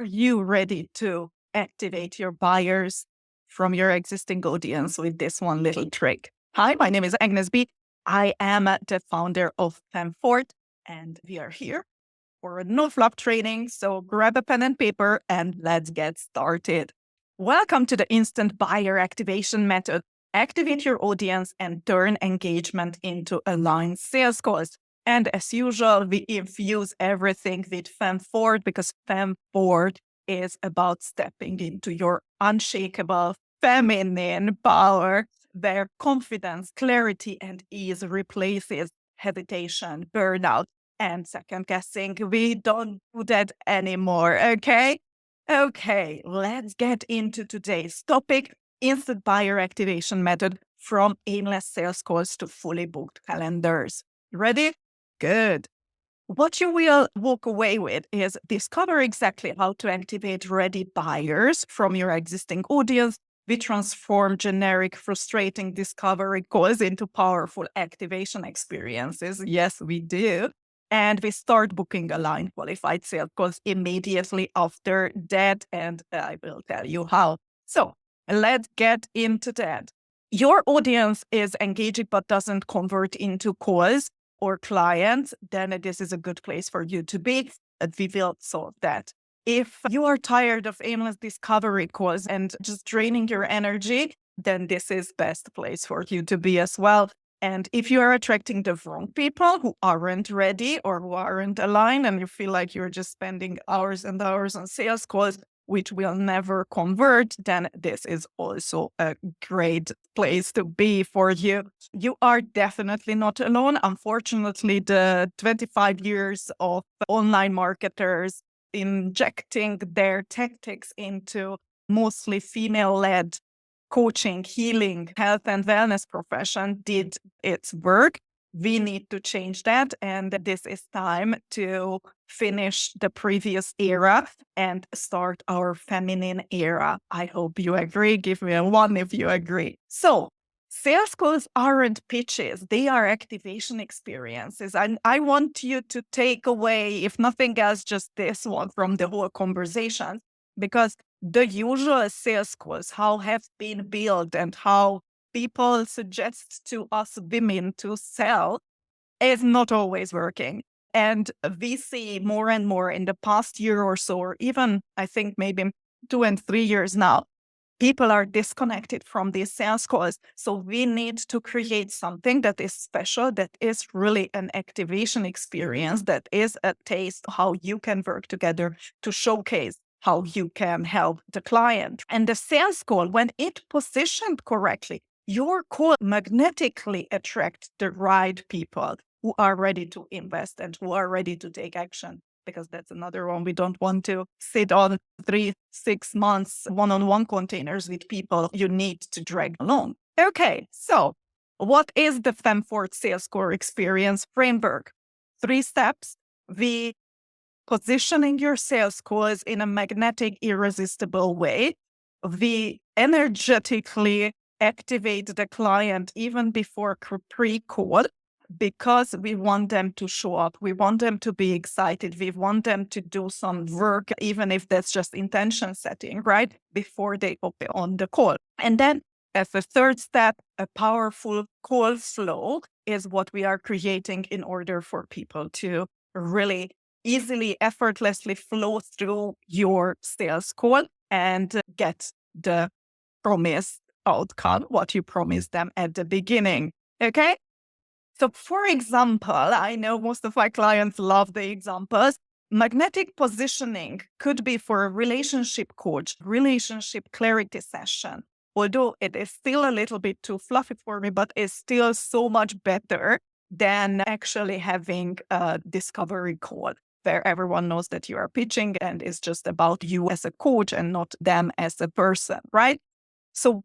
Are you ready to activate your buyers from your existing audience with this one little trick? Hi, my name is Agnes B. I am the founder of Femfort, and we are here for a no-fluff training. So grab a pen and paper and let's get started. Welcome to the instant buyer activation method. Activate your audience and turn engagement into aligned sales calls. And as usual, we infuse everything with Femfort because Femfort is about stepping into your unshakable feminine power, where confidence, clarity, and ease replaces hesitation, burnout, and second guessing. We don't do that anymore, okay? Okay, let's get into today's topic, instant buyer activation method from aimless sales calls to fully booked calendars. Ready? Good. What you will walk away with is discover exactly how to activate ready buyers from your existing audience. We transform generic, frustrating discovery calls into powerful activation experiences. Yes, we do. And we start booking aligned qualified sales calls immediately after that. And I will tell you how. So let's get into that. Your audience is engaging but doesn't convert into calls or clients, then this is a good place for you to be. We will solve that. If you are tired of aimless discovery calls and just draining your energy, then this is best place for you to be as well. And if you are attracting the wrong people who aren't ready or who aren't aligned and you feel like you're just spending hours and hours on sales calls, which will never convert, then this is also a great place to be for you. You are definitely not alone. Unfortunately, the 25 years of online marketers injecting their tactics into mostly female-led coaching, healing, health and wellness profession did its work. We need to change that. And this is time to finish the previous era and start our feminine era. I hope you agree. Give me a 1 if you agree. So sales calls aren't pitches. They are activation experiences. And I want you to take away, if nothing else, just this one from the whole conversation, because the usual sales calls, how have been built and how people suggest to us women to sell is not always working. And we see more and more in the past year or so, or even I think maybe 2 and 3 years now, people are disconnected from these sales calls. So we need to create something that is special, that is really an activation experience, that is a taste how you can work together to showcase how you can help the client. And the sales call, when it positioned correctly, your call magnetically attracts the right people who are ready to invest and who are ready to take action. Because that's another one. We don't want to sit on 3-6 months one-on-one containers with people you need to drag along. Okay, so what is the Femfort Sales Core Experience Framework? 3 steps. We positioning your sales calls in a magnetic, irresistible way. We energetically activate the client even before pre-call, because we want them to show up. We want them to be excited. We want them to do some work, even if that's just intention setting, right? Before they open on the call. And then as a third step, a powerful call flow is what we are creating in order for people to really easily, effortlessly flow through your sales call and get the promised outcome, what you promised them at the beginning. Okay? So for example, I know most of my clients love the examples. Magnetic positioning could be for a relationship coach, relationship clarity session. Although it is still a little bit too fluffy for me, but it's still so much better than actually having a discovery call where everyone knows that you are pitching and it's just about you as a coach and not them as a person, right? So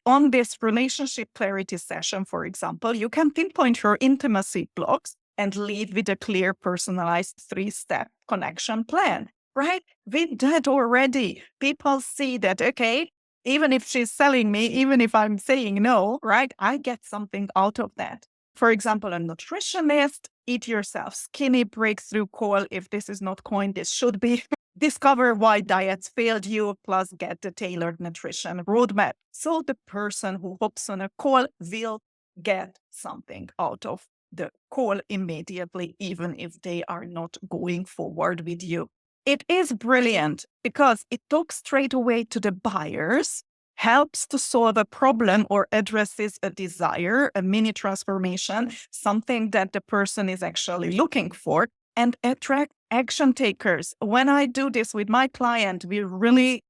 on this relationship clarity session, for example, you can pinpoint your intimacy blocks and lead with a clear, personalized 3-step connection plan, right? With that already, people see that, okay, even if she's selling me, even if I'm saying no, right, I get something out of that. For example, a nutritionist, eat yourself skinny breakthrough call. If this is not coined, this should be. discover why diets failed you, plus get the tailored nutrition roadmap. So the person who hops on a call will get something out of the call immediately, even if they are not going forward with you. It is brilliant because it talks straight away to the buyers, helps to solve a problem or addresses a desire, a mini transformation, something that the person is actually looking for, and attract action takers. When I do this with my client, we really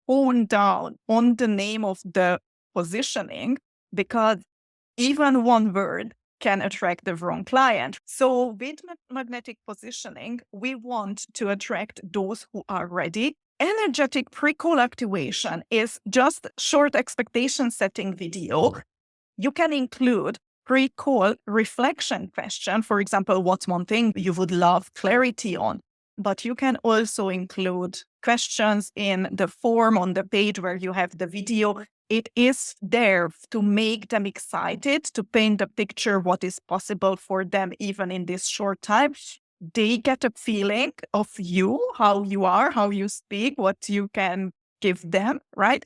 hone down on the name of the positioning, because even one word can attract the wrong client. So with magnetic positioning, we want to attract those who are ready. Energetic pre-call activation is just short expectation setting video. You can include pre-call reflection question. For example, what's one thing you would love clarity on? But you can also include questions in the form on the page where you have the video. It is there to make them excited, to paint a picture what is possible for them even in this short time. They get a feeling of you, how you are, how you speak, what you can give them, right?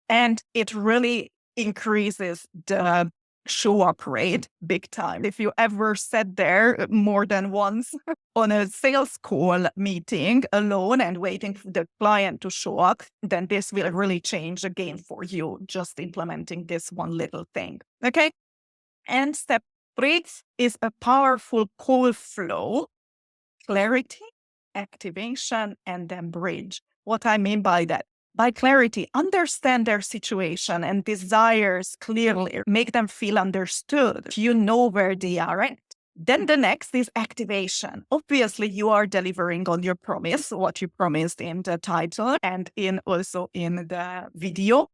And it really increases the show up rate big time. If you ever sat there more than once on a sales call meeting alone and waiting for the client to show up, then this will really change the game for you, just implementing this one little thing. Okay. And step 3 is a powerful call flow: clarity, activation, and then bridge. What I mean by that? By clarity, understand their situation and desires clearly, make them feel understood. You know where they are at. Then the next is activation. Obviously, you are delivering on your promise, what you promised in the title and also in the video.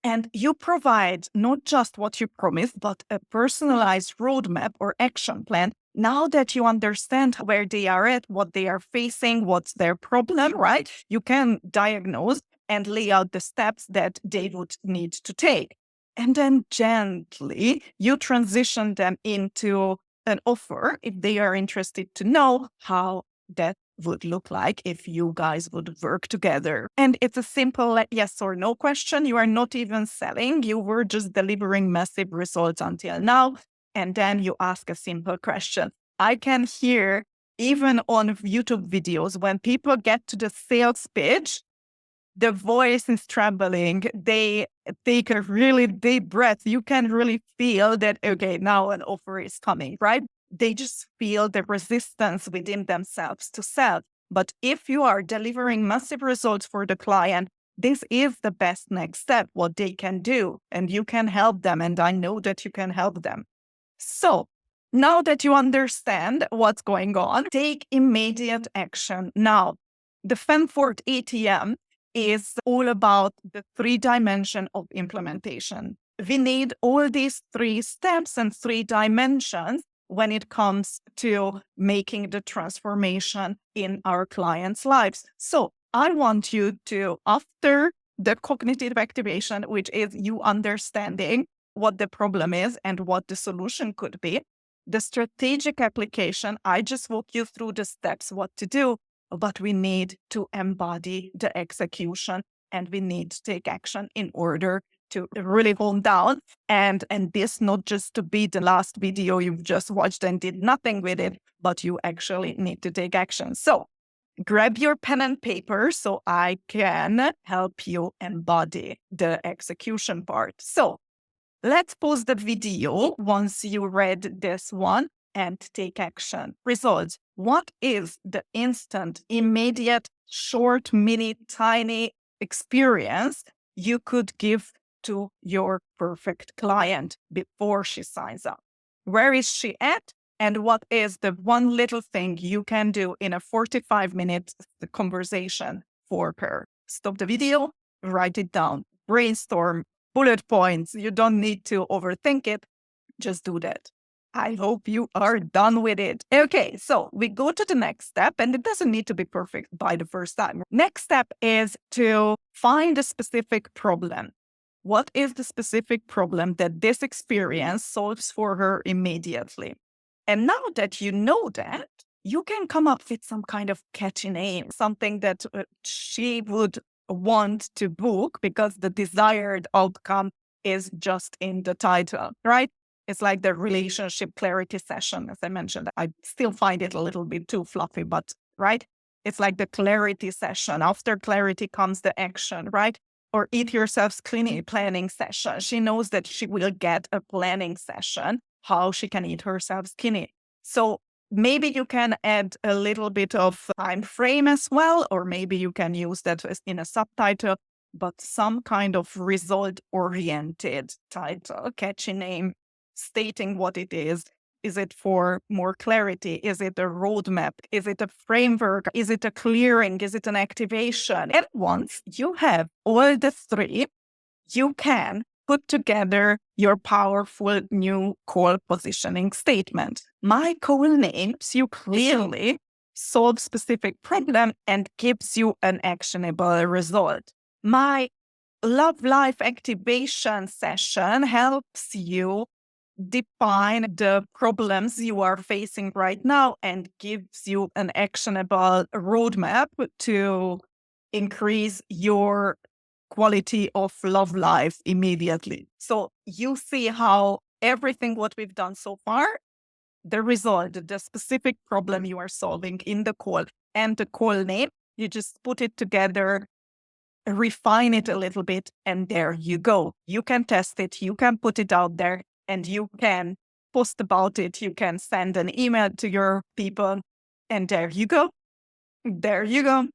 And you provide not just what you promised, but a personalized roadmap or action plan. Now that you understand where they are at, what they are facing, what's their problem, right? You can diagnose and lay out the steps that they would need to take. And then gently, you transition them into an offer if they are interested to know how that would look like if you guys would work together. And it's a simple yes or no question. You are not even selling. You were just delivering massive results until now. And then you ask a simple question. I can hear even on YouTube videos when people get to the sales pitch, the voice is trembling. They take a really deep breath. You can really feel that, okay, now an offer is coming, right? They just feel the resistance within themselves to sell. But if you are delivering massive results for the client, this is the best next step, what they can do. And you can help them. And I know that you can help them. So now that you understand what's going on, take immediate action now. The Fanfort ATM is all about the 3 dimensions of implementation. We need all these 3 steps and 3 dimensions when it comes to making the transformation in our clients' lives. So I want you to, after the cognitive activation, which is you understanding what the problem is and what the solution could be, the strategic application, I just walk you through the steps, what to do, but we need to embody the execution and we need to take action in order to really hone down. And this not just to be the last video you've just watched and did nothing with it, but you actually need to take action. So grab your pen and paper so I can help you embody the execution part. So let's pause the video once you read this one and take action. Results. What is the instant, immediate, short, mini, tiny experience you could give to your perfect client before she signs up? Where is she at? And what is the one little thing you can do in a 45-minute conversation for her? Stop the video, write it down, brainstorm, bullet points. You don't need to overthink it. Just do that. I hope you are done with it. Okay, so we go to the next step, and it doesn't need to be perfect by the first time. Next step is to find a specific problem. What is the specific problem that this experience solves for her immediately? And now that you know that, you can come up with some kind of catchy name, something that she would want to book because the desired outcome is just in the title, right? It's like the relationship clarity session, as I mentioned. I still find it a little bit too fluffy, but right? It's like the clarity session. After clarity comes the action, right? Or eat yourself skinny planning session. She knows that she will get a planning session, how she can eat herself skinny. So maybe you can add a little bit of time frame as well, or maybe you can use that in a subtitle, but some kind of result-oriented title, catchy name, stating what it is. Is it for more clarity? Is it a roadmap? Is it a framework? Is it a clearing? Is it an activation? And once you have all the three, you can put together your powerful new call positioning statement. My call names you clearly solve specific problem and gives you an actionable result. My love life activation session helps you define the problems you are facing right now and gives you an actionable roadmap to increase your quality of love life immediately. So you see how everything what we've done so far, the result, the specific problem you are solving in the call and the call name, you just put it together, refine it a little bit, and there you go. You can test it, you can put it out there, and you can post about it. You can send an email to your people, and there you go. There you go.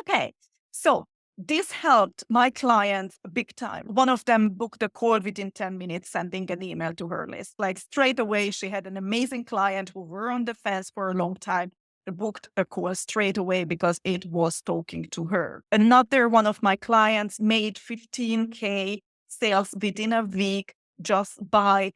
Okay, so this helped my clients big time. One of them booked a call within 10 minutes, sending an email to her list. Like straight away, she had an amazing client who were on the fence for a long time, booked a call straight away because it was talking to her. Another one of my clients made 15K sales within a week just by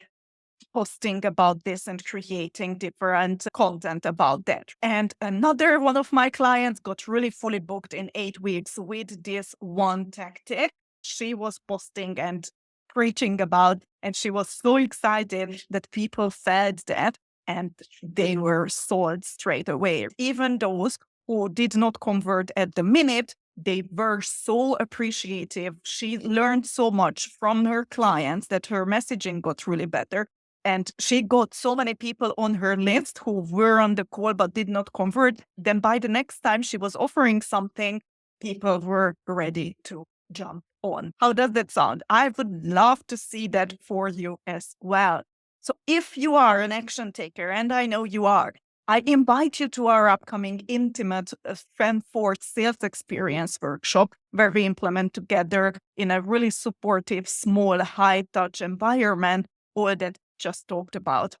posting about this and creating different content about that. And another one of my clients got really fully booked in 8 weeks with this one tactic she was posting and preaching about. And she was so excited that people felt that and they were sold straight away. Even those who did not convert at the minute, they were so appreciative. She learned so much from her clients that her messaging got really better. And she got so many people on her list who were on the call but did not convert. Then by the next time she was offering something, people were ready to jump on. How does that sound? I would love to see that for you as well. So if you are an action taker, and I know you are, I invite you to our upcoming intimate Fanfort sales experience workshop, where we implement together in a really supportive, small, high-touch environment all that just talked about.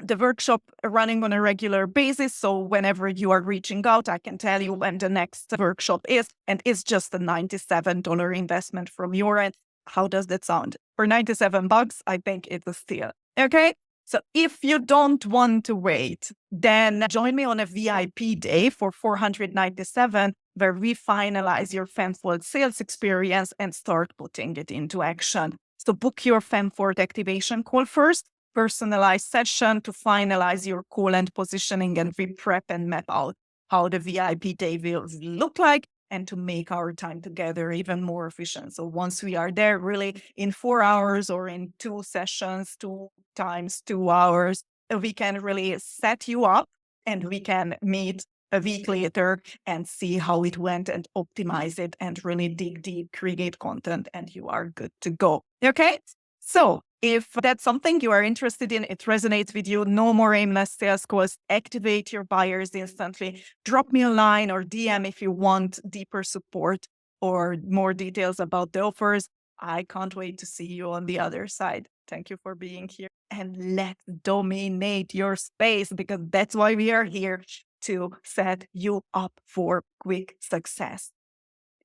The workshop running on a regular basis, so whenever you are reaching out, I can tell you when the next workshop is, and it's just a $97 investment from your end. How does that sound? For $97, I think it's a steal. Okay? So if you don't want to wait, then join me on a VIP day for $497, where we finalize your Fanfold sales experience and start putting it into action. So book your Fanford activation call first, personalized session to finalize your call and positioning, and we prep and map out how the VIP day will look like and to make our time together even more efficient. So once we are there really in 4 hours or in 2 sessions, 2 times 2 hours, we can really set you up and we can meet a week later and see how it went and optimize it and really dig deep, create content, and you are good to go. Okay? So if that's something you are interested in, it resonates with you, no more aimless sales calls, activate your buyers instantly, drop me a line or DM if you want deeper support or more details about the offers. I can't wait to see you on the other side. Thank you for being here, and let's dominate your space, because that's why we are here, to set you up for quick success.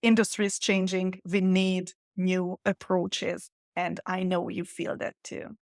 Industry is changing. We need new approaches. And I know you feel that too.